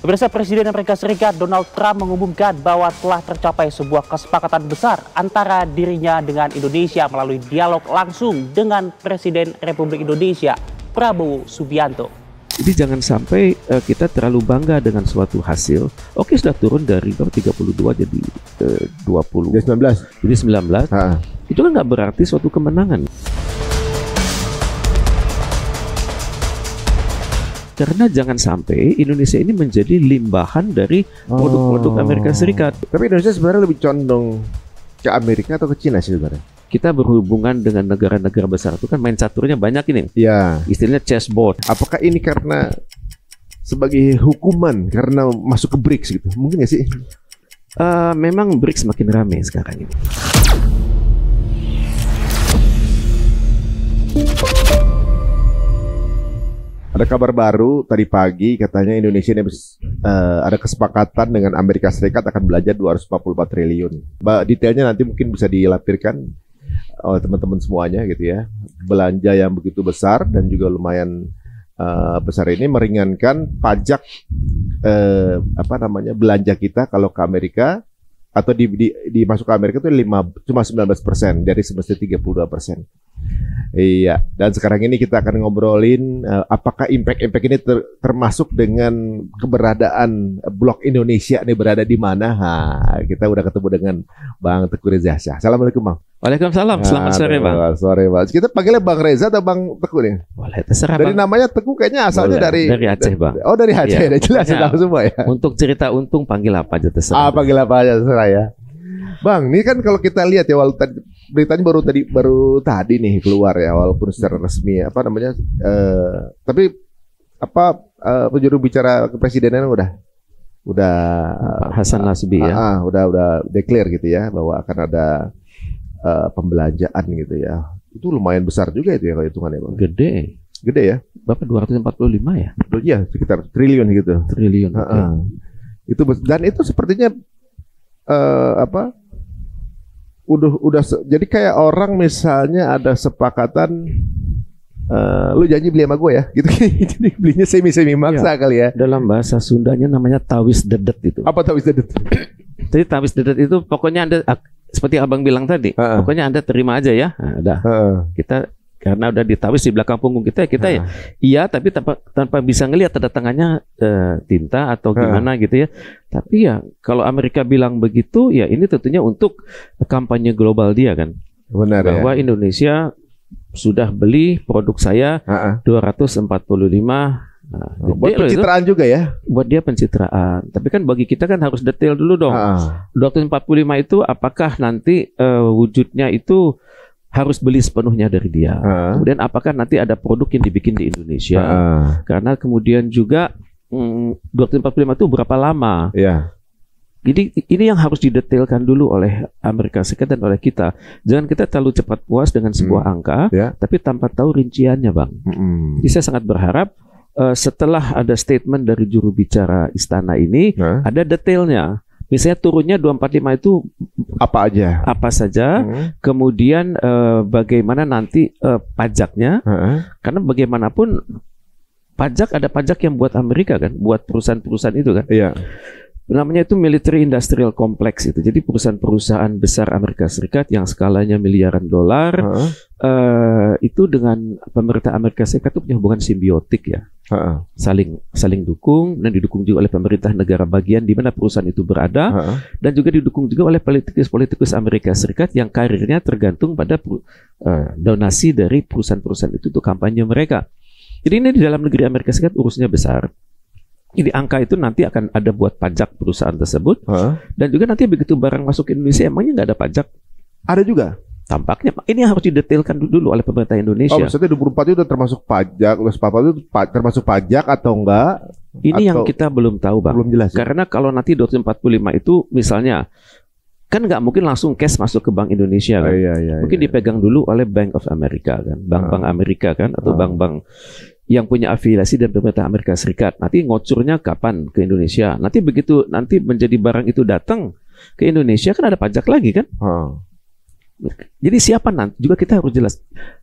Pemirsa, Presiden Amerika Serikat Donald Trump mengumumkan bahwa telah tercapai sebuah kesepakatan besar antara dirinya dengan Indonesia melalui dialog langsung dengan Presiden Republik Indonesia Prabowo Subianto. Jadi jangan sampai kita terlalu bangga dengan suatu hasil. Oke, sudah turun dari 32 jadi 20. Jadi 19. Jadi 19. Itu kan nggak berarti suatu kemenangan. Karena jangan sampai Indonesia ini menjadi limbahan dari produk-produk Amerika Serikat. Tapi Indonesia sebenarnya lebih condong ke Amerika atau ke Cina sih sebenarnya? Kita berhubungan dengan negara-negara besar itu kan main caturnya banyak ini. Ya. Istilahnya chessboard. Apakah ini karena sebagai hukuman karena masuk ke BRICS gitu? Mungkin nggak sih? Memang BRICS makin ramai sekarang ini. Ada kabar baru tadi pagi, katanya Indonesia ini ada kesepakatan dengan Amerika Serikat akan belanja 244 triliun. Detailnya nanti mungkin bisa dilampirkan oleh teman-teman semuanya gitu ya. Belanja yang begitu besar dan juga lumayan besar ini meringankan pajak belanja kita kalau ke Amerika atau masuk ke Amerika itu cuma 19% dari semestinya 32%. Iya, dan sekarang ini kita akan ngobrolin apakah impact ini termasuk dengan keberadaan Blok Indonesia ini berada di mana. Kita udah ketemu dengan Bang Teguh Reza Shah. Assalamualaikum Bang. Waalaikumsalam, selamat sore Bang. Sore Bang. Kita panggilnya Bang Reza atau Bang Teguh nih? Boleh, terserah Dari Bang. namanya Teguh kayaknya asalnya dari Aceh Bang. Oh dari Aceh, ya, jelas tahu semua ya. Untuk cerita untung panggil apa aja terserah. Panggil apa aja terserah ya. Bang, ini kan kalau kita lihat ya, walaupun beritanya baru tadi nih keluar ya, walaupun secara resmi tapi penjuru bicara kepresidenan udah Hasan Nasbi ya. Udah declare gitu ya bahwa akan ada pembelanjaan gitu ya. Itu lumayan besar juga itu ya kalau hitungannya Bang. Gede ya. Bapak 245 ya? Iya, sekitar triliun gitu. Triliun. Itu dan itu sepertinya udah jadi kayak orang misalnya ada sepakatan lu janji beli sama gue ya gitu. Jadi belinya semi maksa ya, kali ya. Dalam bahasa Sundanya namanya tawis dedet itu. Apa tawis dedet? Jadi tawis dedet itu pokoknya Anda seperti Abang bilang tadi, pokoknya Anda terima aja ya. Udah. Kita karena udah ditawis di belakang punggung kita ya iya, tapi tanpa bisa ngelihat tanda tangannya tinta atau gimana gitu ya. Tapi ya kalau Amerika bilang begitu ya ini tentunya untuk kampanye global dia kan. Benar bahwa ya. Indonesia sudah beli produk saya 245. Buat pencitraan juga ya. Buat dia pencitraan. Tapi kan bagi kita kan harus detail dulu dong. 245 itu apakah nanti wujudnya itu harus beli sepenuhnya dari dia. Kemudian apakah nanti ada produk yang dibikin di Indonesia? Karena kemudian juga 245 itu berapa lama? Jadi ini yang harus didetailkan dulu oleh Amerika Serikat dan oleh kita. Jangan kita terlalu cepat puas dengan sebuah angka, tapi tanpa tahu rinciannya, Bang. Jadi saya sangat berharap setelah ada statement dari juru bicara istana ini, ada detailnya. Misalnya turunnya 245 itu apa saja, kemudian bagaimana nanti pajaknya, karena bagaimanapun ada pajak yang buat Amerika kan, buat perusahaan-perusahaan itu kan. Namanya itu military industrial complex itu. Jadi perusahaan-perusahaan besar Amerika Serikat yang skalanya miliaran dolar itu dengan pemerintah Amerika Serikat itu punya hubungan simbiotik ya. Saling dukung dan didukung juga oleh pemerintah negara bagian di mana perusahaan itu berada, dan juga didukung juga oleh politikus Amerika Serikat yang karirnya tergantung pada donasi dari perusahaan-perusahaan itu untuk kampanye mereka. Jadi ini di dalam negeri Amerika Serikat urusnya besar. Jadi angka itu nanti akan ada buat pajak perusahaan tersebut, dan juga nanti begitu barang masuk ke Indonesia emangnya nggak ada pajak? Ada juga. Tampaknya ini harus didetailkan dulu oleh pemerintah Indonesia. Maksudnya 24 itu udah termasuk pajak, itu termasuk pajak atau enggak? Ini yang kita belum tahu Bang. Belum jelas. Karena kalau nanti 245 itu misalnya kan nggak mungkin langsung cash masuk ke Bank Indonesia kan? Mungkin dipegang dulu oleh Bank of America kan, bank-bank Amerika kan, atau bank-bank yang punya afiliasi dan pemerintah Amerika Serikat. Nanti ngocurnya kapan ke Indonesia? Nanti begitu nanti menjadi barang itu datang ke Indonesia kan ada pajak lagi kan? Jadi siapa nanti juga kita harus jelas.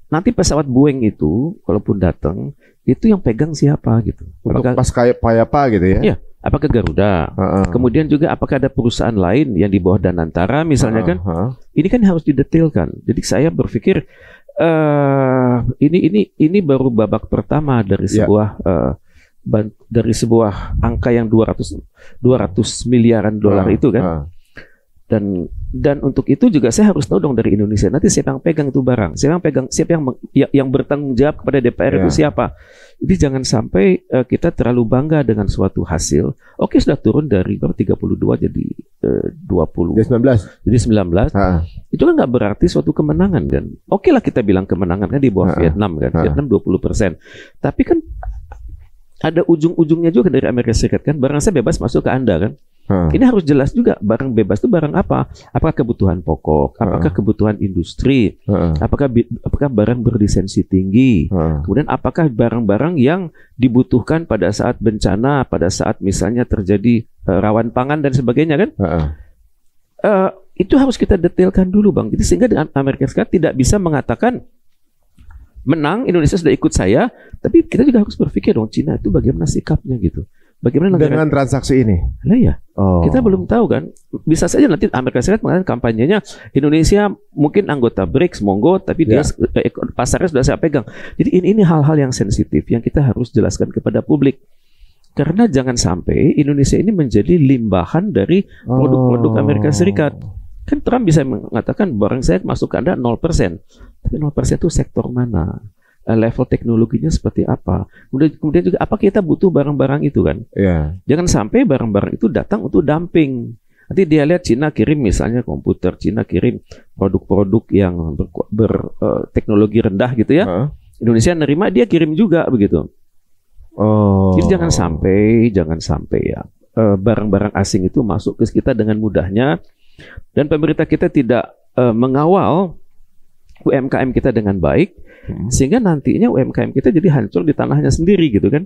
Nanti pesawat Boeing itu kalaupun datang itu yang pegang siapa gitu. Untuk pas kayak apa gitu ya? Iya. Apakah Garuda? Kemudian juga apakah ada perusahaan lain yang di bawah Danantara misalnya kan? Ini kan harus didetailkan. Jadi saya berpikir ini baru babak pertama dari sebuah angka yang 200 miliaran dolar itu kan. Dan untuk itu juga saya harus tahu dong dari Indonesia nanti siapa yang pegang itu barang, siapa yang bertanggung jawab kepada DPR itu siapa. Jadi jangan sampai kita terlalu bangga dengan suatu hasil. Oke, sudah turun dari 32 jadi 20. Jadi 19. Itu kan nggak berarti suatu kemenangan kan. Oke lah kita bilang kemenangan kan di bawah Vietnam kan. Vietnam 20%. Tapi kan ada ujung-ujungnya juga dari Amerika Serikat kan. Barang saya bebas masuk ke Anda kan. Ini harus jelas juga barang bebas itu barang apa? Apakah kebutuhan pokok? Apakah kebutuhan industri? Apakah barang berlisensi tinggi? Kemudian apakah barang-barang yang dibutuhkan pada saat bencana, pada saat misalnya terjadi rawan pangan dan sebagainya kan? Itu harus kita detailkan dulu Bang. Jadi sehingga dengan Amerika Serikat tidak bisa mengatakan menang Indonesia sudah ikut saya, tapi kita juga harus berpikir dong Cina itu bagaimana sikapnya gitu. Bagaimana dengan transaksi ini? Lah ya, kita belum tahu kan. Bisa saja nanti Amerika Serikat mengatakan kampanyenya Indonesia mungkin anggota BRICS, monggo, tapi dia pasarnya sudah saya pegang. Jadi ini hal-hal yang sensitif yang kita harus jelaskan kepada publik. Karena jangan sampai Indonesia ini menjadi limbahan dari produk-produk Amerika Serikat. Kan Trump bisa mengatakan barang saya masuk ke Anda 0%. Tapi 0% itu sektor mana? Level teknologinya seperti apa? Kemudian juga apa kita butuh barang-barang itu kan? Jangan sampai barang-barang itu datang untuk dumping. Nanti dia lihat Cina kirim misalnya komputer, Cina kirim produk-produk yang berteknologi rendah gitu ya. Indonesia nerima dia kirim juga begitu. Jadi jangan sampai ya barang-barang asing itu masuk ke kita dengan mudahnya dan pemerintah kita tidak mengawal UMKM kita dengan baik, sehingga nantinya UMKM kita jadi hancur di tanahnya sendiri gitu kan.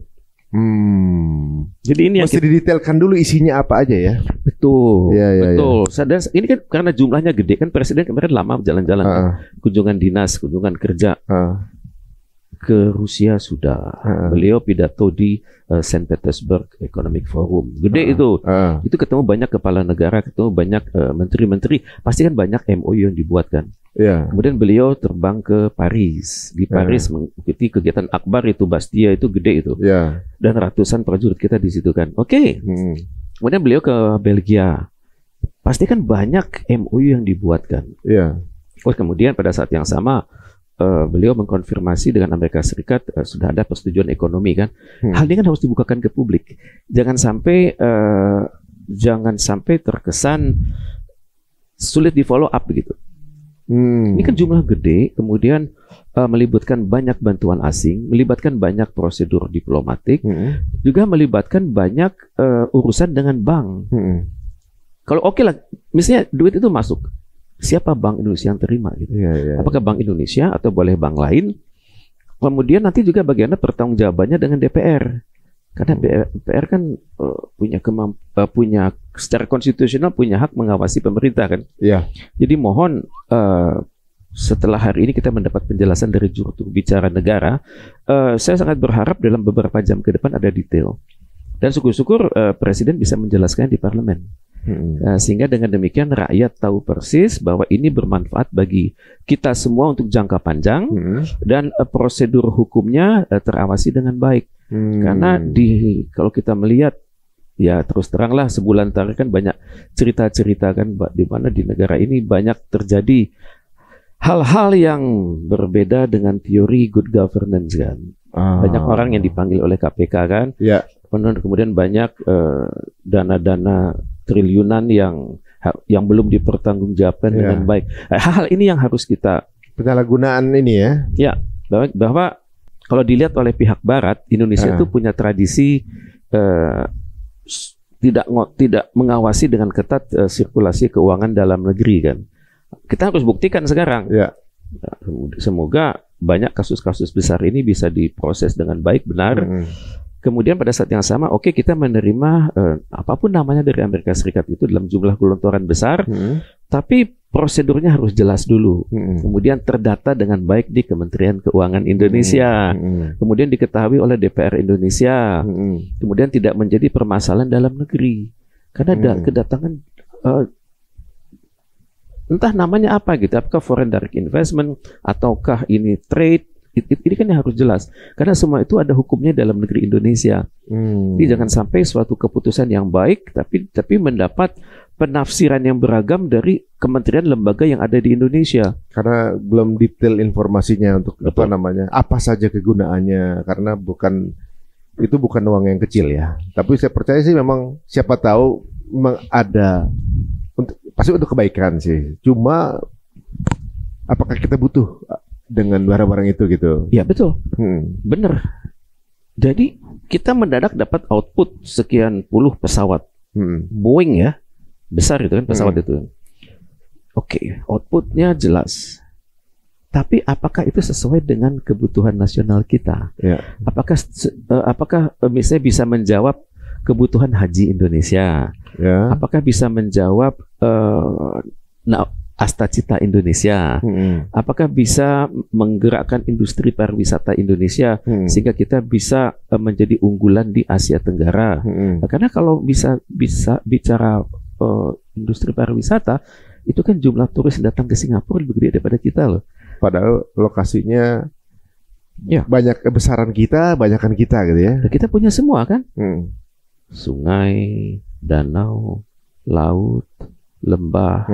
Jadi ini mesti didetailkan dulu isinya apa aja ya. Betul, betul. Dan ini kan karena jumlahnya gede kan, Presiden kemarin lama jalan-jalan, kunjungan dinas, kunjungan kerja ke Rusia sudah. Beliau pidato di Saint Petersburg Economic Forum, gede itu. Itu ketemu banyak kepala negara, ketemu banyak menteri-menteri. Pasti kan banyak MOU yang dibuat kan. Kemudian beliau terbang ke Paris. Di Paris mengikuti kegiatan Akbar itu, Bastia itu gede itu. Dan ratusan prajurit kita di situ kan. Kemudian beliau ke Belgia. Pasti kan banyak MOU yang dibuat kan. Kemudian pada saat yang sama beliau mengkonfirmasi dengan Amerika Serikat sudah ada persetujuan ekonomi kan. Hal ini kan harus dibukakan ke publik. Jangan sampai terkesan sulit di follow up begitu. Ini kan jumlah gede, kemudian melibatkan banyak bantuan asing, melibatkan banyak prosedur diplomatik, juga melibatkan banyak urusan dengan bank. Kalau oke lah, misalnya duit itu masuk, siapa Bank Indonesia yang terima gitu? Apakah Bank Indonesia atau boleh bank lain? Kemudian nanti juga bagaimana pertanggungjawabannya dengan DPR. Karena DPR kan punya secara konstitusional punya hak mengawasi pemerintah kan. Jadi mohon setelah hari ini kita mendapat penjelasan dari juru bicara negara, saya sangat berharap dalam beberapa jam ke depan ada detail. Dan syukur-syukur Presiden bisa menjelaskan di parlemen. Sehingga dengan demikian rakyat tahu persis bahwa ini bermanfaat bagi kita semua untuk jangka panjang dan prosedur hukumnya terawasi dengan baik. Karena kalau kita melihat ya terus teranglah sebulan terakhir kan banyak cerita-cerita kan di mana di negara ini banyak terjadi hal-hal yang berbeda dengan teori good governance kan. Banyak orang yang dipanggil oleh KPK kan. Kemudian banyak dana-dana triliunan yang belum dipertanggungjawabkan dengan baik. Hal-hal ini yang harus kita penyalahgunaan ini ya. Bahwa kalau dilihat oleh pihak Barat, Indonesia itu punya tradisi tidak mengawasi dengan ketat sirkulasi keuangan dalam negeri kan. Kita harus buktikan sekarang. Semoga banyak kasus-kasus besar ini bisa diproses dengan baik, benar. Kemudian pada saat yang sama, kita menerima apapun namanya dari Amerika Serikat itu dalam jumlah gelontoran besar. Tapi prosedurnya harus jelas dulu. Kemudian terdata dengan baik di Kementerian Keuangan Indonesia. Kemudian diketahui oleh DPR Indonesia. Kemudian tidak menjadi permasalahan dalam negeri. Karena ada kedatangan entah namanya apa gitu, apakah foreign direct investment ataukah ini trade, ini kan yang harus jelas. Karena semua itu ada hukumnya dalam negeri Indonesia. Jadi jangan sampai suatu keputusan yang baik tapi mendapat penafsiran yang beragam dari kementerian lembaga yang ada di Indonesia. Karena belum detail informasinya untuk apa saja kegunaannya, karena itu bukan uang yang kecil ya. Tapi saya percaya sih memang siapa tahu memang ada pasti untuk kebaikan sih. Cuma apakah kita butuh dengan barang-barang itu gitu? Ya betul, bener. Jadi kita mendadak dapat output sekian puluh pesawat Boeing ya. Besar itu kan pesawat itu. Oke, outputnya jelas. Tapi apakah itu sesuai dengan kebutuhan nasional kita? Ya. Apakah misalnya bisa menjawab kebutuhan haji Indonesia? Ya. Apakah bisa menjawab Astacita Indonesia? Apakah bisa menggerakkan industri pariwisata Indonesia sehingga kita bisa menjadi unggulan di Asia Tenggara? Karena kalau bisa bicara industri pariwisata, itu kan jumlah turis yang datang ke Singapura lebih gede daripada kita loh. Padahal lokasinya banyak kebesaran kita, banyakan kita gitu ya. Nah, kita punya semua kan, sungai, danau, laut, lembah,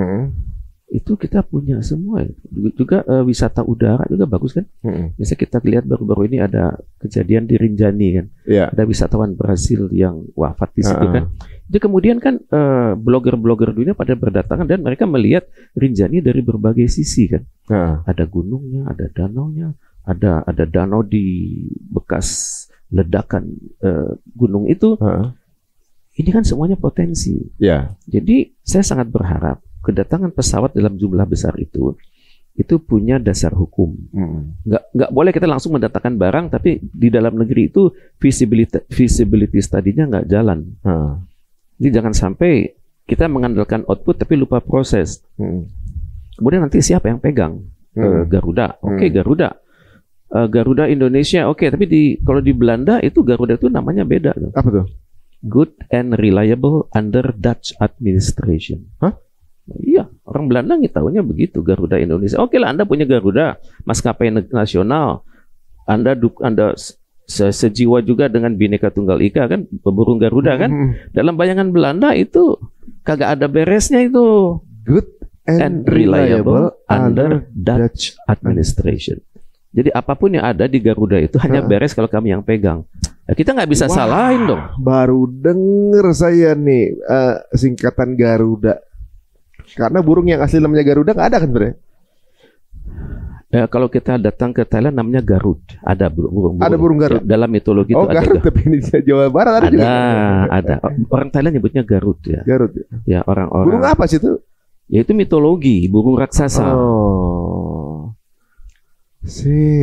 itu kita punya semua. Juga wisata udara juga bagus kan. Misalnya kita lihat baru-baru ini ada kejadian di Rinjani kan, ada wisatawan Brasil yang wafat di situ kan. Jadi kemudian kan blogger-blogger dunia pada berdatangan dan mereka melihat Rinjani dari berbagai sisi kan. Ada gunungnya, ada danaunya, ada danau di bekas ledakan gunung itu. Ini kan semuanya potensi. Jadi saya sangat berharap kedatangan pesawat dalam jumlah besar itu punya dasar hukum. Nggak boleh kita langsung mendatangkan barang, tapi di dalam negeri itu feasibility study-nya nggak jalan. Jadi jangan sampai kita mengandalkan output tapi lupa proses. Kemudian nanti siapa yang pegang? Garuda. Garuda. Garuda Indonesia. Tapi kalau di Belanda itu Garuda itu namanya beda. Apa tuh? Good and reliable under Dutch administration. Iya, orang Belanda tahunya begitu, Garuda Indonesia. Oke lah, Anda punya Garuda, maskapai nasional. Anda sejiwa juga dengan Bhinneka Tunggal Ika kan, burung Garuda kan. Dalam bayangan Belanda itu kagak ada beresnya itu. Good and reliable under Dutch administration. Jadi apapun yang ada di Garuda itu hanya beres kalau kami yang pegang. Ya, kita nggak bisa salahin dong. Baru denger saya nih singkatan Garuda. Karena burung yang asli namanya Garuda nggak ada kan sebenarnya? Ya, kalau kita datang ke Thailand namanya Garud. Ada burung. Ada burung Garud. Dalam mitologi itu ada. Garud, tapi di Jawa Barat ada juga. Ada. Orang Thailand nyebutnya Garud ya. Garud. Ya, orang-orang. Burung apa sih itu? Ya itu mitologi, burung raksasa.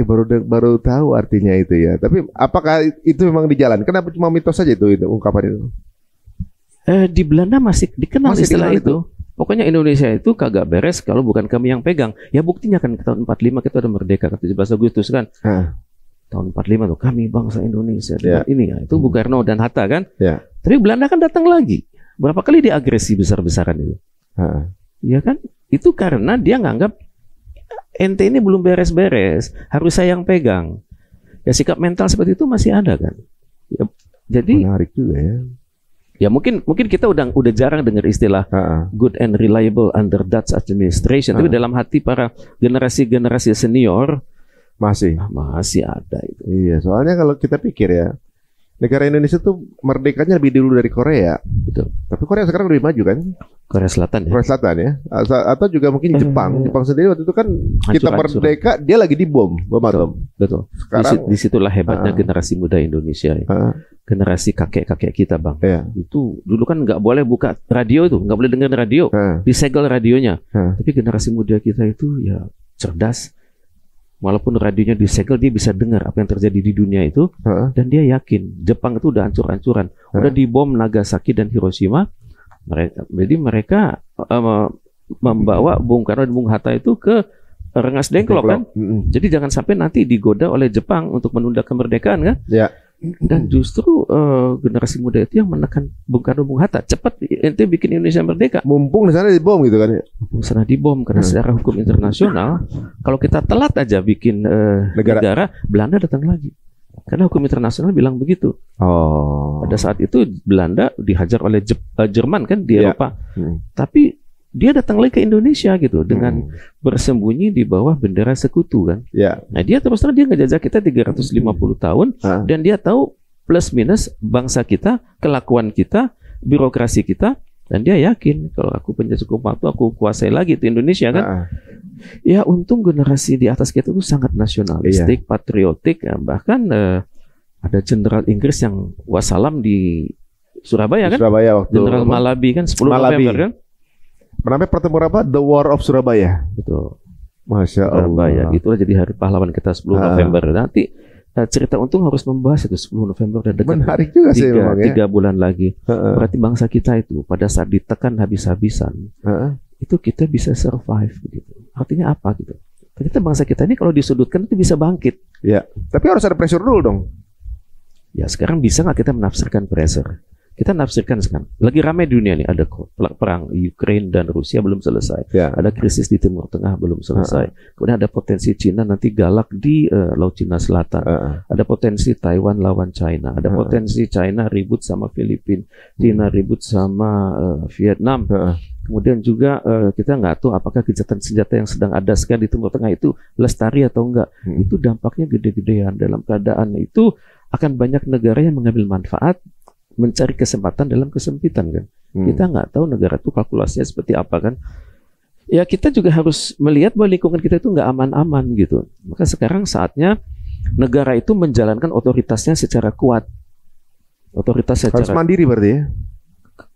Baru tahu artinya itu ya. Tapi apakah itu memang di jalan? Kenapa cuma mitos saja itu ungkapan itu? Di Belanda masih dikenal istilah itu. Pokoknya Indonesia itu kagak beres kalau bukan kami yang pegang. Ya buktinya kan tahun 45 kita udah merdeka kan 17 Agustus kan. Tahun 45 tuh kami bangsa Indonesia. Ini ya, itu Bung Karno dan Hatta kan. Tapi Belanda kan datang lagi. Berapa kali dia agresi besar-besaran itu? Ya kan? Itu karena dia nganggap ente ini belum beres-beres, harus saya yang pegang. Ya sikap mental seperti itu masih ada kan. Ya, jadi menarik juga ya. Ya mungkin kita udah jarang dengar istilah good and reliable under Dutch administration. Tapi dalam hati para generasi senior masih ada itu. Iya, soalnya kalau kita pikir ya, negara Indonesia tuh merdekanya lebih dulu dari Korea. Betul. Tapi Korea sekarang lebih maju kan? Korea Selatan ya. Korea Selatan ya. Atau juga mungkin Jepang. Jepang sendiri waktu itu kan kita merdeka, dia lagi dibom atom. Betul. Sekarang disitulah hebatnya generasi muda Indonesia ya. Generasi kakek-kakek kita bang. Itu dulu kan nggak boleh buka radio itu, nggak boleh dengar radio, disegel radionya. Tapi generasi muda kita itu ya cerdas. Walaupun radionya disegel, dia bisa dengar apa yang terjadi di dunia itu, dan dia yakin Jepang itu udah hancur-hancuran, udah dibom Nagasaki dan Hiroshima. Jadi mereka membawa Bung Karno dan Bung Hatta itu ke Rengas Dengklok kan. Jadi jangan sampai nanti digoda oleh Jepang untuk menunda kemerdekaan kan. Ya. Dan justru generasi muda itu yang menekan Bung Karno, Bung Hatta, cepat ente bikin Indonesia merdeka. Mumpung di sana dibom gitu kan ya. Mumpung sana dibom karena secara hukum internasional, kalau kita telat aja bikin negara, Belanda datang lagi. Karena hukum internasional bilang begitu. Pada saat itu Belanda dihajar oleh Jerman kan di Eropa. Tapi dia datang lagi ke Indonesia gitu dengan bersembunyi di bawah bendera sekutu kan. Nah dia terus terang dia ngejajah kita 350 tahun dan dia tahu plus minus bangsa kita, kelakuan kita, birokrasi kita, dan dia yakin kalau aku penjajah hukum waktu aku kuasai lagi itu Indonesia kan. Ya untung generasi di atas kita itu sangat nasionalistik, patriotik, ya. Bahkan ada jenderal Inggris yang wassalam di Surabaya kan. Surabaya waktu Jenderal Malabi kan 10 November kan. Namanya pertemuan apa? The War of Surabaya. Betul. Masya Allah. Surabaya. Itulah jadi hari pahlawan kita 10 November. Nanti cerita untung harus membahas itu 10 November dan dekat. Menarik juga sih memang ya. 3 bulan lagi. Berarti bangsa kita itu pada saat ditekan habis-habisan, itu kita bisa survive begitu. Artinya apa gitu? Ternyata bangsa kita ini kalau disudutkan itu bisa bangkit. Ya. Tapi harus ada pressure dulu dong. Ya sekarang bisa nggak kita menafsirkan pressure? Kita nafsirkan sekarang. Lagi ramai dunia nih, ada perang Ukraine dan Rusia belum selesai. Ada krisis di Timur Tengah belum selesai. Kemudian ada potensi Cina nanti galak di Laut Cina Selatan. Ada potensi Taiwan lawan China. Ada potensi China ribut sama Filipina, China ribut sama Vietnam. Kemudian juga kita nggak tahu apakah gencatan senjata yang sedang ada sekarang di Timur Tengah itu lestari atau enggak. Itu dampaknya gede-gedean. Dalam keadaan itu akan banyak negara yang mengambil manfaat, mencari kesempatan dalam kesempitan kan. Kita nggak tahu negara itu kalkulasinya seperti apa kan. Ya kita juga harus melihat bahwa lingkungan kita itu nggak aman-aman gitu. Maka sekarang saatnya negara itu menjalankan otoritasnya secara kuat. Otoritas secara harus mandiri berarti ya.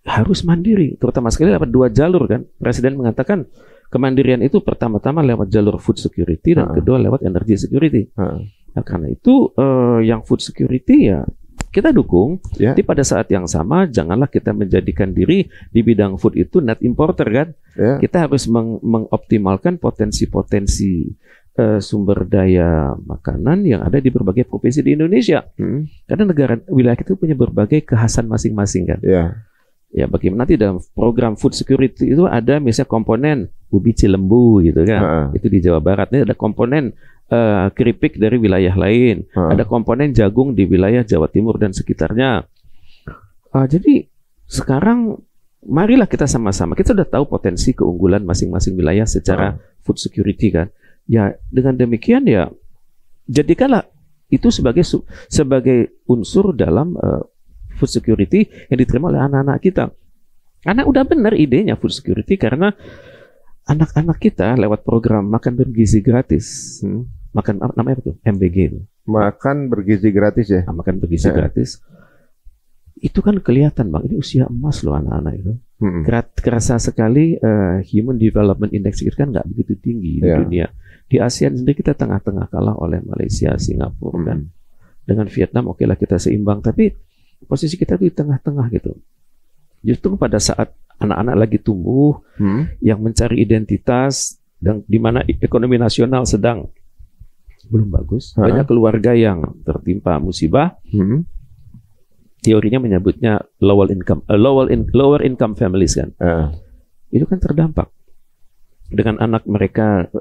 Harus mandiri, terutama sekali lewat 2 jalur kan. Presiden mengatakan kemandirian itu pertama-tama lewat jalur food security dan kedua lewat energy security. Nah, karena itu yang food security ya kita dukung, tapi pada saat yang sama janganlah kita menjadikan diri di bidang food itu net importer kan. Kita harus mengoptimalkan potensi-potensi sumber daya makanan yang ada di berbagai provinsi di Indonesia. Karena wilayah kita punya berbagai kekhasan masing-masing kan. Ya bagaimana nanti dalam program food security itu ada misalnya komponen ubi cilembu gitu kan. Itu di Jawa Barat. Ini ada komponen keripik dari wilayah lain, ada komponen jagung di wilayah Jawa Timur dan sekitarnya. Jadi sekarang marilah kita sama-sama, kita sudah tahu potensi keunggulan masing-masing wilayah secara food security kan. Ya dengan demikian ya jadikanlah itu sebagai unsur dalam food security yang diterima oleh anak-anak kita. Karena udah benar idenya food security karena anak-anak kita lewat program makan bergizi gratis. Makan namanya apa tuh? MBG itu. Makan bergizi gratis ya. Makan bergizi gratis. Itu kan kelihatan Bang, ini usia emas loh anak-anak itu. Kerasa sekali Human Development Index itu kan nggak begitu tinggi di dunia. Di ASEAN sendiri kita tengah-tengah kalah oleh Malaysia, Singapura dan dengan Vietnam oke lah kita seimbang, tapi posisi kita tuh di tengah-tengah gitu. Justru pada saat anak-anak lagi tumbuh, yang mencari identitas dan di mana ekonomi nasional sedang belum bagus, banyak keluarga yang tertimpa musibah. Teorinya menyebutnya lower income families kan. Itu kan terdampak dengan anak mereka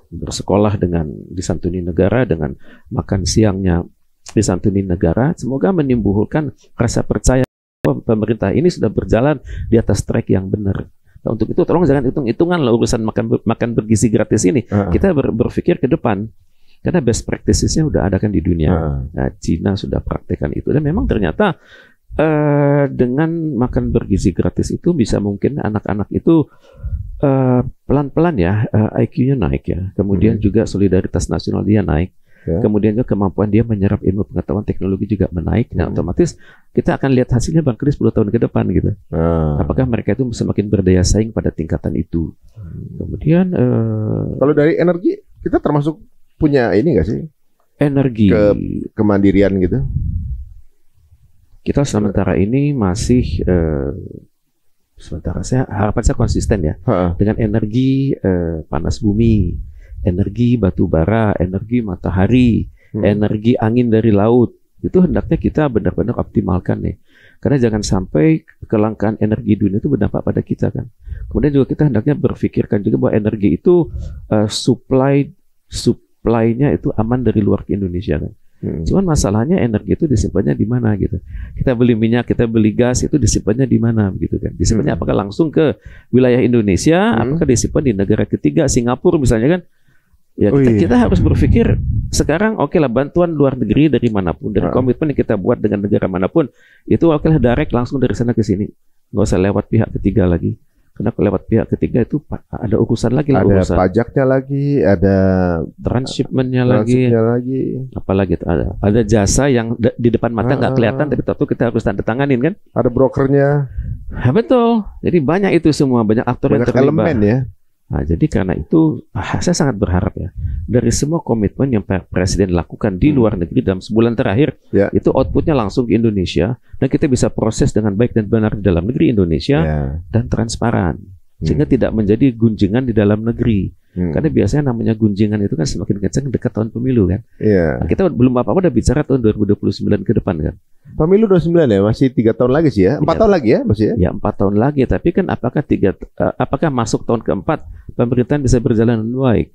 bersekolah dengan disantuni negara, dengan makan siangnya disantuni negara. Semoga menimbulkan rasa percaya bahwa pemerintah ini sudah berjalan di atas track yang benar. Nah, untuk itu tolong jangan hitung-hitungan lah urusan makan bergizi gratis ini. Kita berpikir ke depan. Karena best practices-nya udah ada kan di dunia. Nah, Cina sudah praktekkan itu. Dan memang ternyata dengan makan bergizi gratis itu bisa mungkin anak-anak itu pelan-pelan ya IQ-nya naik ya. Kemudian juga solidaritas nasional dia naik. Kemudian juga kemampuan dia menyerap ilmu pengetahuan teknologi juga menaik. Nah, otomatis kita akan lihat hasilnya barangkali 10 tahun ke depan gitu. Apakah mereka itu semakin berdaya saing pada tingkatan itu. Kemudian kalau dari energi kita termasuk punya ini nggak sih? Energi kemandirian gitu. Kita sementara ini masih sementara harapan saya konsisten ya, dengan energi panas bumi, energi batu bara, energi matahari, energi angin dari laut, itu hendaknya kita benar-benar optimalkan nih. Karena jangan sampai kelangkaan energi dunia itu berdampak pada kita kan. Kemudian juga kita hendaknya berpikirkan juga bahwa energi itu supply-nya itu aman dari luar ke Indonesia kan. Cuman masalahnya energi itu disimpannya di mana gitu. Kita beli minyak, kita beli gas, itu disimpannya di mana gitu kan. Disimpannya apakah langsung ke wilayah Indonesia, apakah disimpan di negara ketiga, Singapura misalnya kan. Ya, kita harus berpikir sekarang oke lah, bantuan luar negeri dari manapun, dari komitmen yang kita buat dengan negara manapun, itu oke lah direct langsung dari sana ke sini, nggak usah lewat pihak ketiga lagi. Karena lewat pihak ketiga itu ada urusan lagi, ada urusan pajaknya lagi, ada transshipmentnya lagi, apalagi ada jasa yang di depan mata nggak kelihatan, tapi tentu kita harus tanda tanganin kan. Ada brokernya. Betul. Jadi banyak itu semua, banyak aktor yang terlibat. Elemen ya. Nah, jadi karena itu saya sangat berharap ya, dari semua komitmen yang Presiden lakukan di luar negeri dalam sebulan terakhir, itu outputnya langsung ke Indonesia, dan kita bisa proses dengan baik dan benar di dalam negeri Indonesia dan transparan, sehingga tidak menjadi gunjingan di dalam negeri. Karena biasanya namanya gunjingan itu kan semakin kencang dekat tahun pemilu kan. Nah, kita belum apa-apa udah bicara tahun 2029 ke depan kan. Pemilu 29 ya, masih 3 tahun lagi sih ya. 4 tahun lagi ya masih ya. Ya 4 tahun lagi, tapi kan apakah masuk tahun keempat pemerintahan bisa berjalan dengan baik?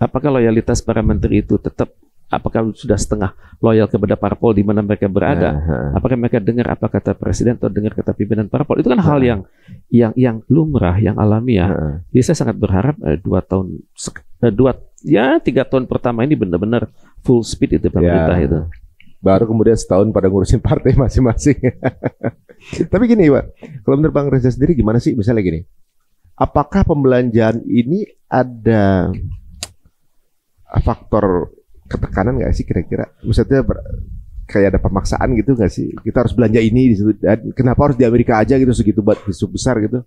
Apakah loyalitas para menteri itu tetap, apakah sudah setengah loyal kepada parpol di mana mereka berada? Apakah mereka dengar apa kata presiden atau dengar kata pimpinan parpol? Itu kan hal yang lumrah, yang alamiah. Jadi saya sangat berharap 3 tahun pertama ini benar-benar full speed itu pemerintah itu. Baru kemudian setahun pada ngurusin partai masing-masing. Tapi gini Pak, kalau menurut Bang Reza sendiri gimana sih misalnya gini? Apakah pembelanjaan ini ada faktor ketekanan nggak sih kira-kira? Maksudnya kayak ada pemaksaan gitu nggak sih? Kita harus belanja ini di situ. Kenapa harus di Amerika aja gitu segitu besar gitu?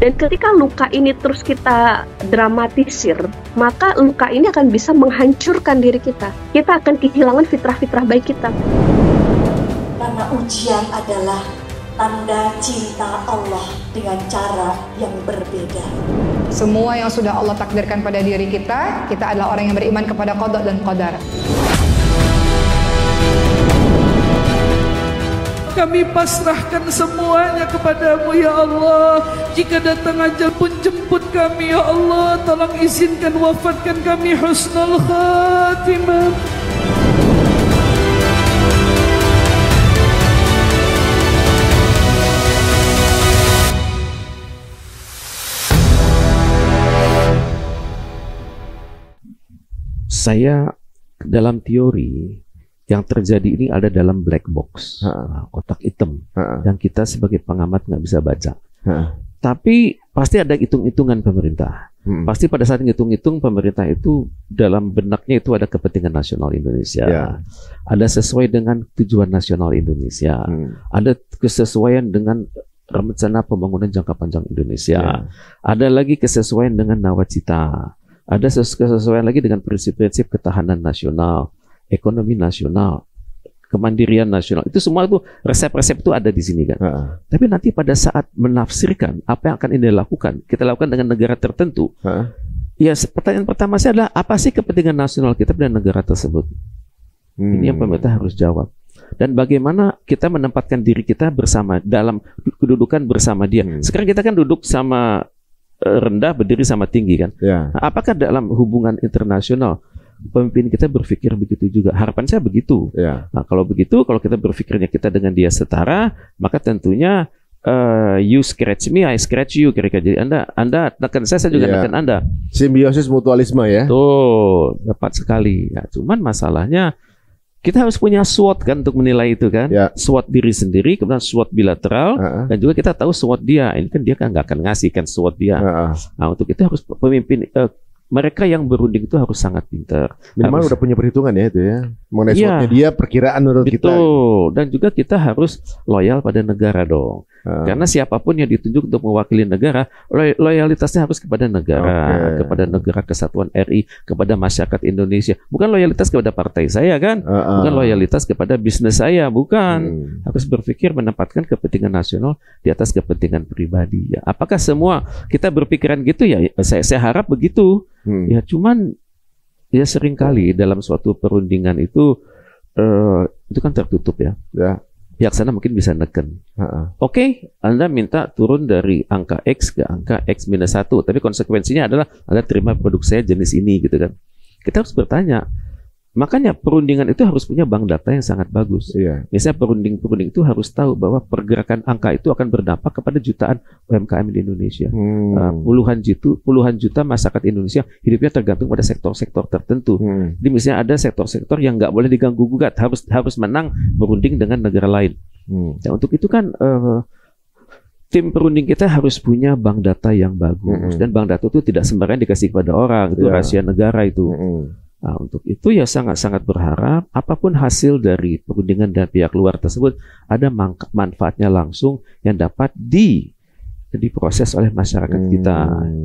Dan ketika luka ini terus kita dramatisir, maka luka ini akan bisa menghancurkan diri kita. Kita akan kehilangan fitrah-fitrah baik kita. Karena ujian adalah tanda cinta Allah dengan cara yang berbeda. Semua yang sudah Allah takdirkan pada diri kita adalah orang yang beriman kepada qada dan qadar. Kami pasrahkan semuanya kepadamu ya Allah. Jika datang ajal pun jemput kami ya Allah. Tolong izinkan wafatkan kami husnul khatimah. Saya dalam teori yang terjadi ini ada dalam black box, kotak hitam, yang kita sebagai pengamat nggak bisa baca. Tapi pasti ada hitung-hitungan pemerintah. Pasti pada saat ngitung-hitung pemerintah itu dalam benaknya itu ada kepentingan nasional Indonesia, ada sesuai dengan tujuan nasional Indonesia, ada kesesuaian dengan rencana pembangunan jangka panjang Indonesia, ada lagi kesesuaian dengan nawacita, ada kesesuaian lagi dengan prinsip-prinsip ketahanan nasional, ekonomi nasional, kemandirian nasional. Itu semua itu resep-resep itu ada di sini kan. Tapi nanti pada saat menafsirkan apa yang akan ini lakukan, kita lakukan dengan negara tertentu. Ya, pertanyaan pertama saya adalah apa sih kepentingan nasional kita dan negara tersebut? Ini yang pemerintah harus jawab. Dan bagaimana kita menempatkan diri kita bersama dalam kedudukan bersama dia. Sekarang kita kan duduk sama rendah, berdiri sama tinggi kan. Nah, apakah dalam hubungan internasional pemimpin kita berpikir begitu juga? Harapan saya begitu. Nah, kalau begitu, kalau kita berpikirnya kita dengan dia setara, maka tentunya you scratch me, I scratch you, kira-kira. Jadi Anda tekan saya juga tekan Anda. Simbiosis mutualisme ya. Tuh, tepat sekali. Ya, cuman masalahnya kita harus punya SWOT kan untuk menilai itu kan. SWOT diri sendiri, kemudian SWOT bilateral, dan juga kita tahu SWOT dia. Ini kan dia kan nggak akan ngasih kan SWOT dia. Nah, untuk itu harus pemimpin mereka yang berunding itu harus sangat pintar. Minimal udah punya perhitungan ya itu ya. mengenai SWOT-nya dia, perkiraan menurut kita. Betul. Dan juga kita harus loyal pada negara dong. Karena siapapun yang ditunjuk untuk mewakili negara, loyalitasnya harus kepada negara, kepada negara kesatuan RI, kepada masyarakat Indonesia. Bukan loyalitas kepada partai saya kan, bukan loyalitas kepada bisnis saya, bukan. Harus berpikir menempatkan kepentingan nasional di atas kepentingan pribadi. Ya. Apakah semua kita berpikiran gitu ya? Saya harap begitu. Ya cuman ya seringkali dalam suatu perundingan itu kan tertutup ya. Pihak sana mungkin bisa neken. Oke, Anda minta turun dari angka X ke angka X-1, tapi konsekuensinya adalah Anda terima produk saya jenis ini gitu kan. Kita harus bertanya. Makanya perundingan itu harus punya bank data yang sangat bagus. Misalnya perunding itu harus tahu bahwa pergerakan angka itu akan berdampak kepada jutaan UMKM di Indonesia. Puluhan juta masyarakat Indonesia hidupnya tergantung pada sektor-sektor tertentu. Jadi misalnya ada sektor-sektor yang nggak boleh diganggu gugat, harus menang berunding dengan negara lain. Dan untuk itu kan tim perunding kita harus punya bank data yang bagus. Dan bank data itu tidak sembarangan dikasih kepada orang, itu rahasia negara itu. Nah, untuk itu ya sangat-sangat berharap apapun hasil dari perundingan dan pihak luar tersebut ada manfaatnya langsung yang dapat diproses oleh masyarakat kita.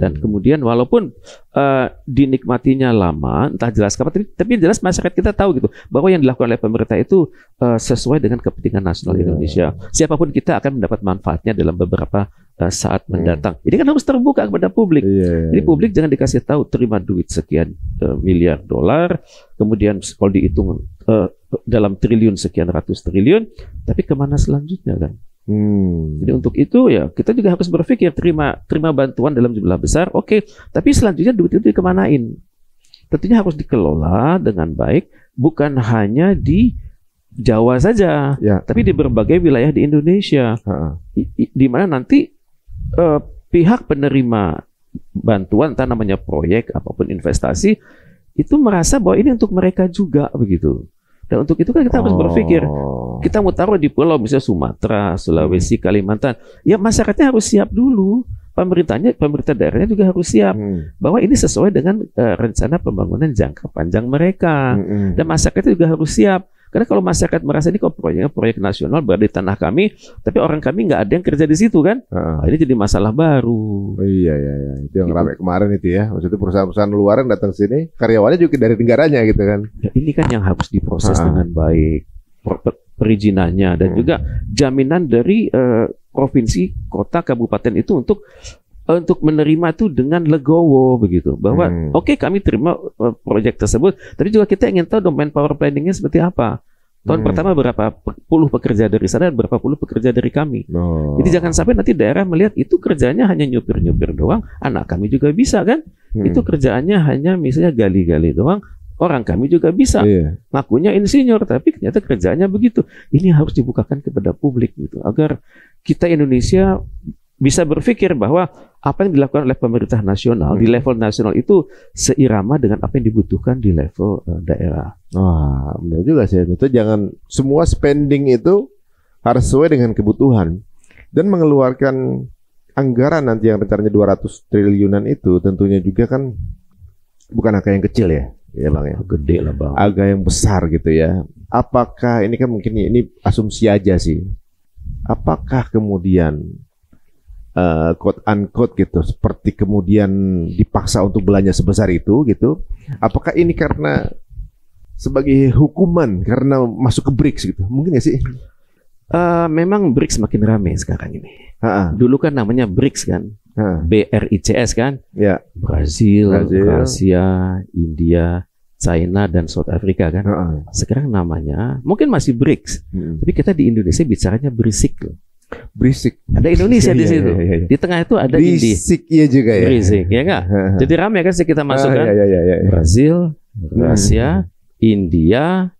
Dan kemudian walaupun dinikmatinya lama, entah jelas kapan, tapi jelas masyarakat kita tahu gitu bahwa yang dilakukan oleh pemerintah itu sesuai dengan kepentingan nasional Indonesia. Siapapun kita akan mendapat manfaatnya dalam beberapa saat mendatang. Ini kan harus terbuka kepada publik. Jadi publik jangan dikasih tahu terima duit sekian miliar dolar, kemudian kalau dihitung dalam triliun sekian ratus triliun, tapi kemana selanjutnya kan? Jadi untuk itu ya kita juga harus berpikir terima bantuan dalam jumlah besar, oke, tapi selanjutnya duit itu dikemanain? Tentunya harus dikelola dengan baik, bukan hanya di Jawa saja, tapi di berbagai wilayah di Indonesia, di mana nanti pihak penerima bantuan, entah namanya proyek apapun investasi, itu merasa bahwa ini untuk mereka juga begitu. Dan untuk itu kan kita harus berpikir, kita mau taruh di pulau misalnya Sumatera, Sulawesi, Kalimantan, ya masyarakatnya harus siap dulu, pemerintah daerahnya juga harus siap bahwa ini sesuai dengan rencana pembangunan jangka panjang mereka, dan masyarakatnya juga harus siap. Karena kalau masyarakat merasa ini kok proyek nasional berada di tanah kami, tapi orang kami nggak ada yang kerja di situ kan, ini jadi masalah baru. Iya, itu yang ramai kemarin itu ya. Maksudnya perusahaan-perusahaan luar yang datang sini, karyawannya juga dari negaranya gitu kan. Ya, ini kan yang harus diproses dengan baik, perizinannya dan juga jaminan dari provinsi, kota, kabupaten itu untuk menerima itu dengan legowo begitu, bahwa oke, kami terima proyek tersebut, tapi juga kita ingin tahu domain power planningnya seperti apa. Tahun pertama berapa puluh pekerja dari sana dan berapa puluh pekerja dari kami. Jadi jangan sampai nanti daerah melihat itu kerjanya hanya nyupir-nyupir doang, anak kami juga bisa kan. Itu kerjaannya hanya misalnya gali-gali doang, orang kami juga bisa. Ngakunya insinyur tapi ternyata kerjaannya begitu. Ini harus dibukakan kepada publik gitu, agar kita Indonesia bisa berpikir bahwa apa yang dilakukan oleh pemerintah nasional di level nasional itu seirama dengan apa yang dibutuhkan di level daerah. Wah, benar juga sih. Itu jangan semua spending itu harus sesuai dengan kebutuhan, dan mengeluarkan anggaran nanti yang rencananya 200 triliunan itu tentunya juga kan bukan angka yang kecil ya. Ya Bang ya. Gede lah Bang. Agak yang besar gitu ya. Apakah ini kan mungkin ini asumsi aja sih. Apakah kemudian quote unquote gitu, seperti kemudian dipaksa untuk belanja sebesar itu gitu? Apakah ini karena sebagai hukuman karena masuk ke BRICS gitu? Mungkin nggak sih? Memang BRICS makin ramai sekarang ini. Dulu kan namanya BRICS kan, BRICS kan, Brazil, Rusia, India, China dan South Africa kan. Sekarang namanya mungkin masih BRICS, tapi kita di Indonesia bicaranya BRISIK loh. Berisik. Ada Indonesia di situ. Di tengah itu ada India. Berisik ya juga ya. Berisik, ya enggak? Jadi ramai kan kita masuk kan. Brazil, Rusia, India,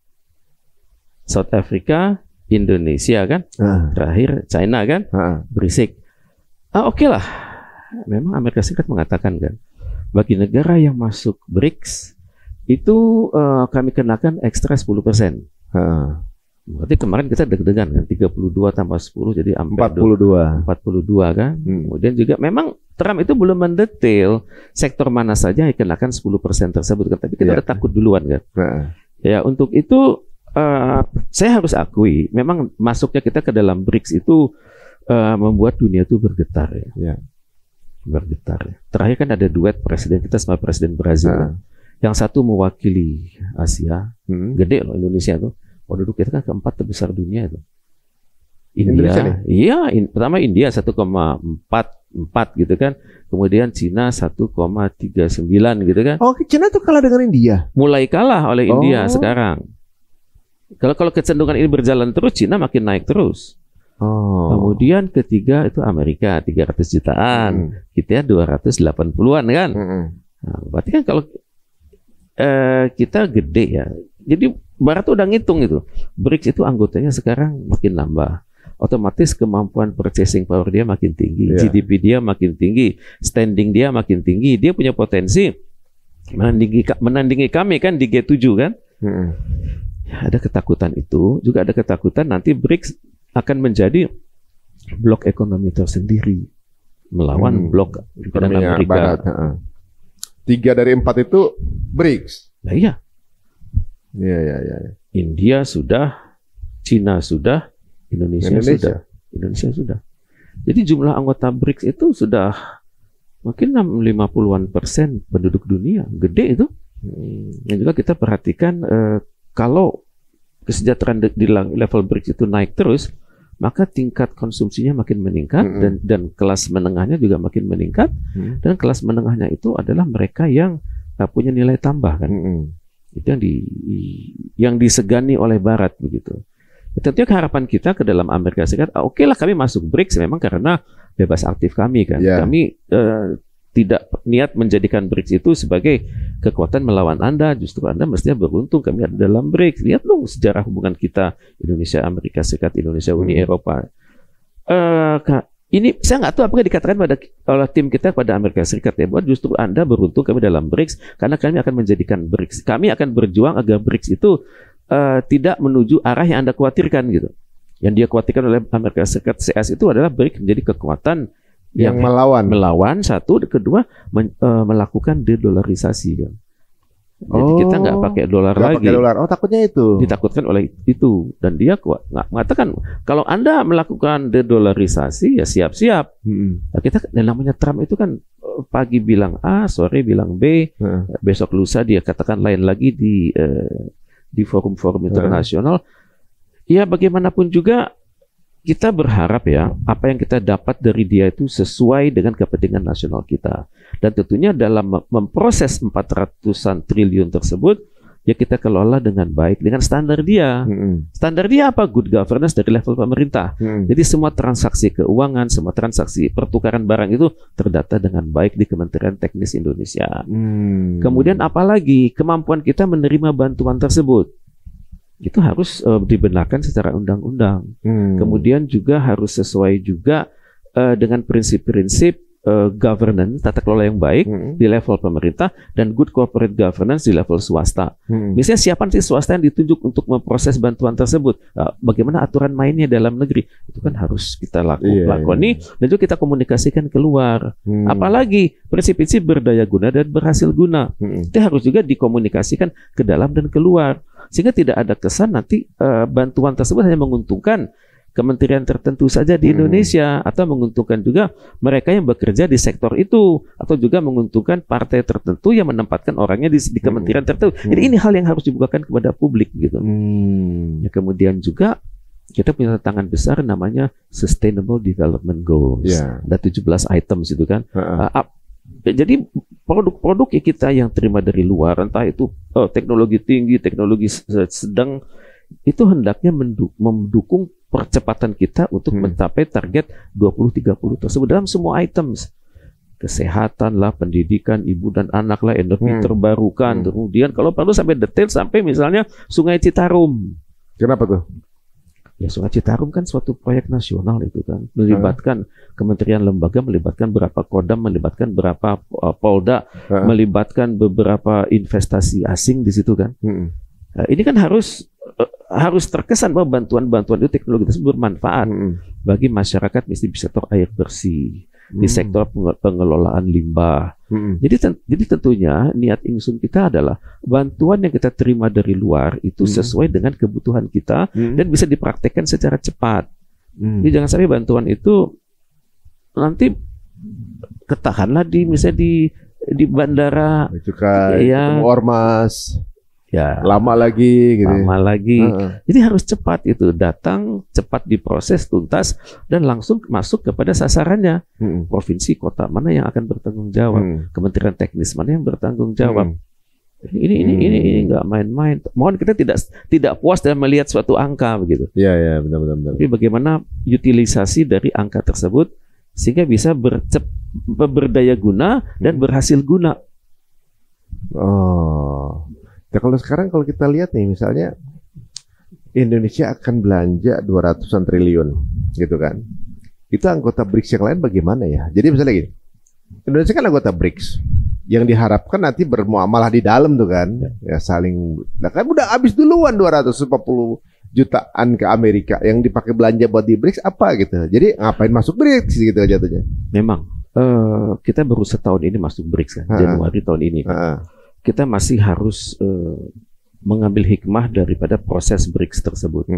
South Africa, Indonesia kan. Terakhir China kan. Berisik. Oke lah. Memang Amerika Serikat mengatakan kan, bagi negara yang masuk BRICS itu kami kenakan ekstra 10%. Berarti kemarin kita deg-degan kan, 32 tambah 10 jadi 42 kan. Kemudian juga memang Trump itu belum mendetail sektor mana saja yang dikenakan 10% tersebut kan, tapi kita udah takut duluan kan. Ya, untuk itu saya harus akui, memang masuknya kita ke dalam BRICS itu membuat dunia itu bergetar ya. Bergetar. Ya. Terakhir kan ada duet presiden kita sama presiden Brazil. Yang satu mewakili Asia, gede loh Indonesia tuh. Penduduk kita kan keempat terbesar dunia itu. India, iya, pertama India 1,44 gitu kan. Kemudian Cina 1,39 gitu kan. Oh, Cina tuh kalah dengan India. Mulai kalah oleh India sekarang. Kalau kecenderungan ini berjalan terus, Cina makin naik terus. Kemudian ketiga itu Amerika 300 jutaan, kita 280-an kan. Nah, berarti kan kalau kita gede ya. Jadi Barat tuh udah ngitung itu. BRICS itu anggotanya sekarang makin nambah. Otomatis kemampuan purchasing power dia makin tinggi, GDP dia makin tinggi, standing dia makin tinggi. Dia punya potensi menandingi kami kan di G7 kan. Ada ketakutan itu, juga ada ketakutan nanti BRICS akan menjadi blok ekonomi tersendiri melawan blok ekonomi Amerika. Barat. 3 dari 4 itu BRICS. Nah, iya. Iya. India sudah, Cina sudah, Indonesia sudah. Jadi jumlah anggota BRICS itu sudah mungkin 50-an% penduduk dunia, gede itu. Dan juga kita perhatikan kalau kesejahteraan di level BRICS itu naik terus, maka tingkat konsumsinya makin meningkat dan kelas menengahnya juga makin meningkat. Dan kelas menengahnya itu adalah mereka yang punya nilai tambah kan. Itu yang disegani oleh Barat begitu. Tentunya harapan kita ke dalam Amerika Serikat, oke lah kami masuk BRICS memang karena bebas aktif kami kan. Kami tidak niat menjadikan BRICS itu sebagai kekuatan melawan Anda, justru Anda mestinya beruntung kami ada dalam BRICS. Lihat dong sejarah hubungan kita Indonesia Amerika Serikat, Indonesia Uni Eropa. Ini saya nggak tahu apakah dikatakan oleh tim kita pada Amerika Serikat ya, bahwa justru Anda beruntung kami dalam BRICS karena kami akan menjadikan BRICS. Kami akan berjuang agar BRICS itu tidak menuju arah yang Anda khawatirkan gitu. Yang dia khawatirkan oleh Amerika Serikat CS itu adalah BRICS menjadi kekuatan yang melawan satu, kedua melakukan dedolarisasi kan. Jadi kita nggak pakai dolar lagi. Takutnya itu. Ditakutkan oleh itu. Dan dia mengatakan kalau Anda melakukan dedolarisasi ya siap-siap. Nah, kita namanya Trump itu kan pagi bilang A, sore bilang B, besok lusa dia katakan lain lagi di forum-forum internasional. Ya bagaimanapun juga kita berharap ya apa yang kita dapat dari dia itu sesuai dengan kepentingan nasional kita. Dan tentunya dalam memproses 400-an triliun tersebut ya kita kelola dengan baik dengan standar dia. Standar dia apa? Good governance dari level pemerintah. Jadi semua transaksi keuangan, semua transaksi pertukaran barang itu terdata dengan baik di Kementerian Teknis Indonesia. Kemudian apalagi kemampuan kita menerima bantuan tersebut. Itu harus dibenarkan secara undang-undang. Kemudian juga harus sesuai juga dengan prinsip-prinsip governance, tata kelola yang baik di level pemerintah dan good corporate governance di level swasta. Misalnya siapa sih swasta yang ditunjuk untuk memproses bantuan tersebut? Bagaimana aturan mainnya dalam negeri? Itu kan harus kita lakoni dan juga kita komunikasikan keluar. Apalagi prinsip-prinsip berdaya guna dan berhasil guna. Itu harus juga dikomunikasikan ke dalam dan keluar. Sehingga tidak ada kesan nanti bantuan tersebut hanya menguntungkan kementerian tertentu saja di Indonesia atau menguntungkan juga mereka yang bekerja di sektor itu atau juga menguntungkan partai tertentu yang menempatkan orangnya di kementerian tertentu. Jadi ini hal yang harus dibukakan kepada publik gitu. Ya, kemudian juga kita punya tantangan besar namanya Sustainable Development Goals. Ada 17 items itu kan. Jadi produk-produk kita yang terima dari luar, entah itu teknologi tinggi, teknologi sedang, itu hendaknya mendukung percepatan kita untuk mencapai target 2030 tersebut dalam semua items. Kesehatan lah, pendidikan ibu dan anak lah, energi terbarukan. Kemudian kalau perlu sampai detail sampai misalnya Sungai Citarum. Kenapa tuh? Ya Sungai Citarum kan suatu proyek nasional itu kan, melibatkan kementerian lembaga, melibatkan berapa kodam, melibatkan berapa polda, melibatkan beberapa investasi asing di situ kan. Ini kan harus terkesan bahwa bantuan-bantuan itu teknologi tersebut bermanfaat bagi masyarakat, mesti di sektor air bersih, di sektor pengelolaan limbah. Jadi tentunya niat ingsun kita adalah bantuan yang kita terima dari luar itu sesuai dengan kebutuhan kita dan bisa dipraktekkan secara cepat. Jadi jangan sampai bantuan itu nanti ketahanlah misalnya di bandara, cukai, ya, ormas, ya lama lagi gitu. Lama lagi. Jadi harus cepat itu, datang cepat diproses tuntas dan langsung masuk kepada sasarannya. Provinsi, kota mana yang akan bertanggung jawab, kementerian teknis mana yang bertanggung jawab. Ini nggak main-main. Mohon kita tidak puas dalam melihat suatu angka begitu. Iya, benar. Tapi bagaimana utilisasi dari angka tersebut sehingga bisa berdaya guna dan berhasil guna. Nah, kalau sekarang kita lihat nih, misalnya Indonesia akan belanja 200-an triliun, gitu kan? Itu anggota BRICS yang lain bagaimana ya? Jadi misalnya gini, Indonesia kan anggota BRICS, yang diharapkan nanti bermuamalah di dalam tuh kan, ya saling. Nah kan udah habis duluan 240 jutaan ke Amerika, yang dipakai belanja buat di BRICS apa gitu. Jadi ngapain masuk BRICS gitu jatuhnya? Memang kita baru setahun ini masuk BRICS kan, Januari tahun ini kan. Kita masih harus mengambil hikmah daripada proses BRICS tersebut.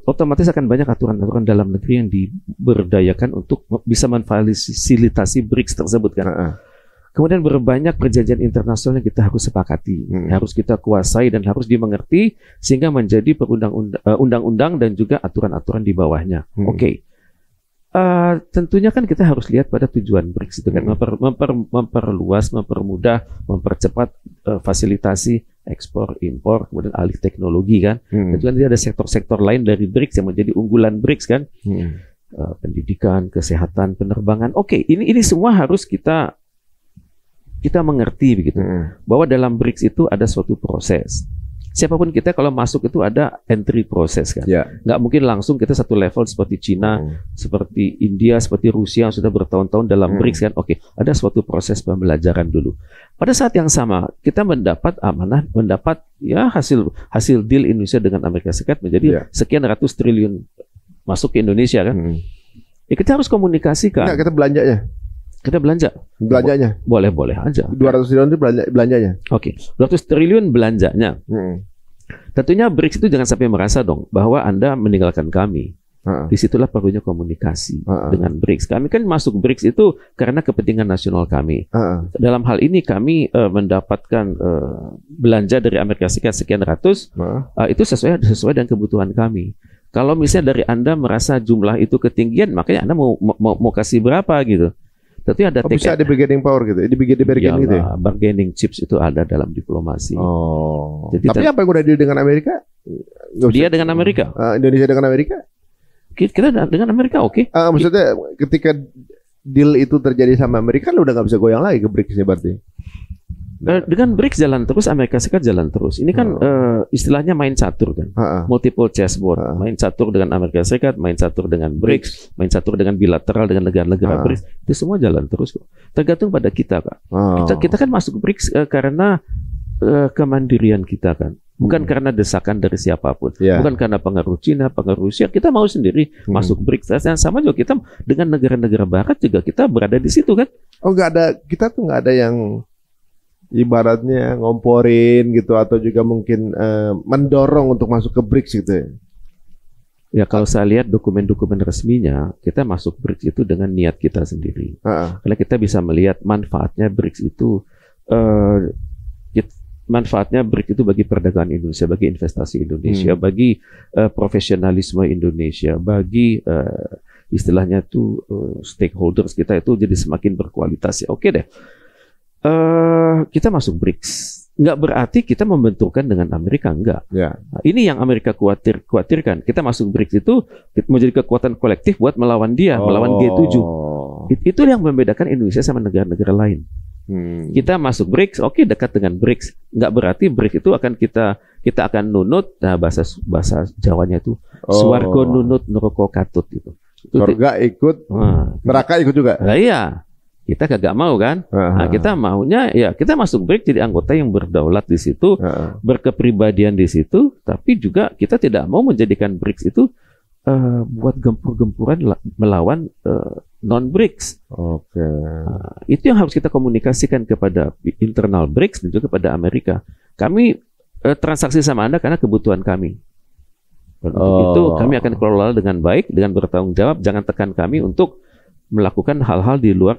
Otomatis akan banyak aturan-aturan dalam negeri yang diberdayakan untuk bisa memfasilitasi BRICS tersebut kan. Kemudian berbanyak perjanjian internasional yang kita harus sepakati, harus kita kuasai dan harus dimengerti sehingga menjadi undang-undang dan juga aturan-aturan di bawahnya. Oke. Tentunya kan kita harus lihat pada tujuan BRICS itu kan, memperluas, mempermudah, mempercepat fasilitasi ekspor, impor, kemudian alih teknologi kan. Dan juga nanti ada sektor-sektor lain dari BRICS yang menjadi unggulan BRICS kan. Pendidikan, kesehatan, penerbangan. Oke, ini semua harus kita mengerti begitu. Bahwa dalam BRICS itu ada suatu proses. Siapapun kita kalau masuk itu ada entry proses kan. Nggak mungkin langsung kita satu level seperti Cina, seperti India, seperti Rusia yang sudah bertahun-tahun dalam BRICS kan. Oke, ada suatu proses pembelajaran dulu. Pada saat yang sama kita mendapat amanah, mendapat ya hasil deal Indonesia dengan Amerika Serikat menjadi sekian ratus triliun masuk ke Indonesia kan. Ya kita harus komunikasikan. Kita belanjanya. Kita belanjanya. Boleh aja. 200 triliun itu belanjanya. Oke, 200 triliun belanjanya. Tentunya BRICS itu jangan sampai merasa dong bahwa Anda meninggalkan kami. Disitulah perlunya komunikasi dengan BRICS. Kami kan masuk BRICS itu karena kepentingan nasional kami. Dalam hal ini kami mendapatkan belanja dari Amerika Serikat sekian ratus, itu sesuai dengan kebutuhan kami. Kalau misalnya dari Anda merasa jumlah itu ketinggian, makanya Anda mau kasih berapa gitu. Tapi ada bisa ada bargaining power gitu, bargaining gitu ya? Bargaining chips itu ada dalam diplomasi. Jadi tapi apa yang udah deal dengan Amerika? Dia dengan Amerika. Indonesia dengan Amerika? Kita dengan Amerika oke. Maksudnya ketika deal itu terjadi sama Amerika, lo udah nggak bisa goyang lagi ke BRICS-nya berarti? Dengan BRICS jalan terus, Amerika Serikat jalan terus. Ini kan istilahnya main catur kan, multiple chessboard. Main catur dengan Amerika Serikat, main catur dengan BRICS, main catur dengan bilateral dengan negara-negara BRICS. Itu semua jalan terus kok. Tergantung pada kita Kak. Kita kan masuk BRICS karena kemandirian kita kan, bukan karena desakan dari siapapun, bukan karena pengaruh Cina, pengaruh Rusia. Kita mau sendiri masuk BRICS. Dan sama juga kita dengan negara-negara Barat juga kita berada di situ kan. Nggak ada, kita tuh nggak ada yang ibaratnya ngomporin gitu atau juga mungkin mendorong untuk masuk ke BRICS gitu ya. Ya kalau saya lihat dokumen-dokumen resminya, kita masuk BRICS itu dengan niat kita sendiri. Karena kita bisa melihat manfaatnya BRICS itu, manfaatnya BRICS itu bagi perdagangan Indonesia, bagi investasi Indonesia, bagi profesionalisme Indonesia, bagi istilahnya tuh stakeholders kita itu jadi semakin berkualitas ya. Oke deh. Kita masuk BRICS, nggak berarti kita membenturkan dengan Amerika, enggak. Nah, ini yang Amerika khawatirkan. Kita masuk BRICS itu menjadi kekuatan kolektif buat melawan dia, melawan G7. Itu yang membedakan Indonesia sama negara-negara lain. Kita masuk BRICS, oke, dekat dengan BRICS. Nggak berarti BRICS itu akan kita akan nunut. Nah, bahasa Jawanya itu swarga nunut neraka katut gitu. Surga ikut, neraka ikut juga. Nah, iya. Kita kagak mau kan? Nah, kita maunya ya kita masuk BRICS jadi anggota yang berdaulat di situ, berkepribadian di situ, tapi juga kita tidak mau menjadikan BRICS itu buat gempur-gempuran melawan non-BRICS. Itu yang harus kita komunikasikan kepada internal BRICS dan juga kepada Amerika. Kami transaksi sama Anda karena kebutuhan kami. Untuk itu kami akan kelola dengan baik, dengan bertanggung jawab. Jangan tekan kami untuk melakukan hal-hal di luar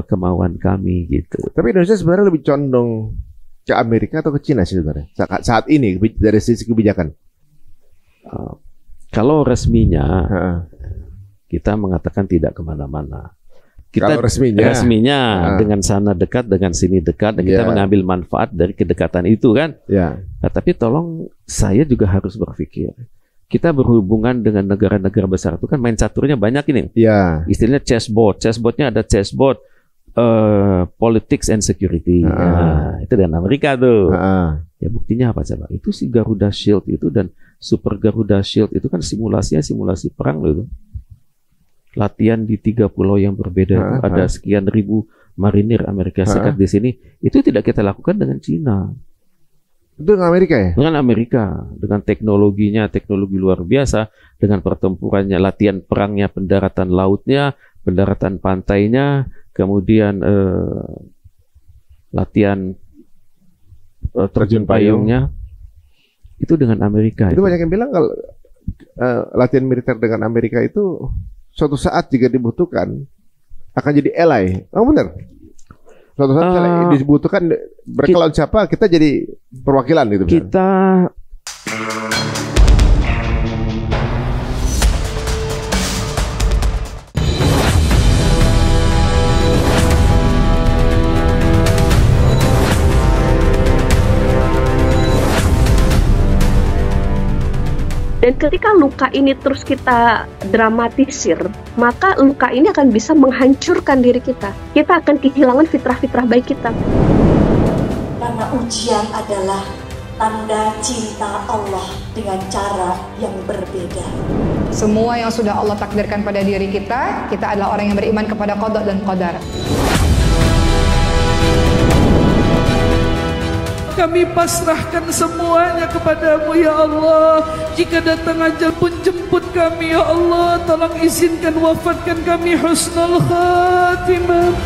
kemauan kami gitu. Tapi Indonesia sebenarnya lebih condong ke Amerika atau ke Cina sih sebenarnya saat ini dari sisi kebijakan? Kalau resminya kita mengatakan tidak kemana-mana. Kita kalau resminya dengan sana dekat, dengan sini dekat, dan kita mengambil manfaat dari kedekatan itu kan. Nah, tapi tolong saya juga harus berpikir. Kita berhubungan dengan negara-negara besar itu kan main caturnya banyak ini. Istilahnya chessboard. Chessboardnya ada chessboard politics and security. Nah, itu dengan Amerika tuh. Ya buktinya apa coba? Itu si Garuda Shield itu dan Super Garuda Shield itu kan simulasi perang loh itu. Latihan di 3 pulau yang berbeda itu ada sekian ribu marinir Amerika Serikat di sini. Itu tidak kita lakukan dengan Cina. Itu dengan Amerika ya? Dengan Amerika, dengan teknologinya, teknologi luar biasa, dengan pertempurannya, latihan perangnya, pendaratan lautnya, pendaratan pantainya, kemudian latihan terjun payungnya, itu dengan Amerika. Itu banyak yang bilang kalau latihan militer dengan Amerika itu suatu saat jika dibutuhkan akan jadi ally. Oh benar. Suatu saat dibutuhkan mereka lawan siapa, kita jadi perwakilan gitu. Kita Dan ketika luka ini terus kita dramatisir, maka luka ini akan bisa menghancurkan diri kita. Kita akan kehilangan fitrah-fitrah baik kita. Karena ujian adalah tanda cinta Allah dengan cara yang berbeda. Semua yang sudah Allah takdirkan pada diri kita adalah orang yang beriman kepada qada dan qadar. Kami pasrahkan semuanya kepadamu ya Allah. Jika datang ajal pun jemput kami ya Allah. Tolong izinkan wafatkan kami husnul khatimah.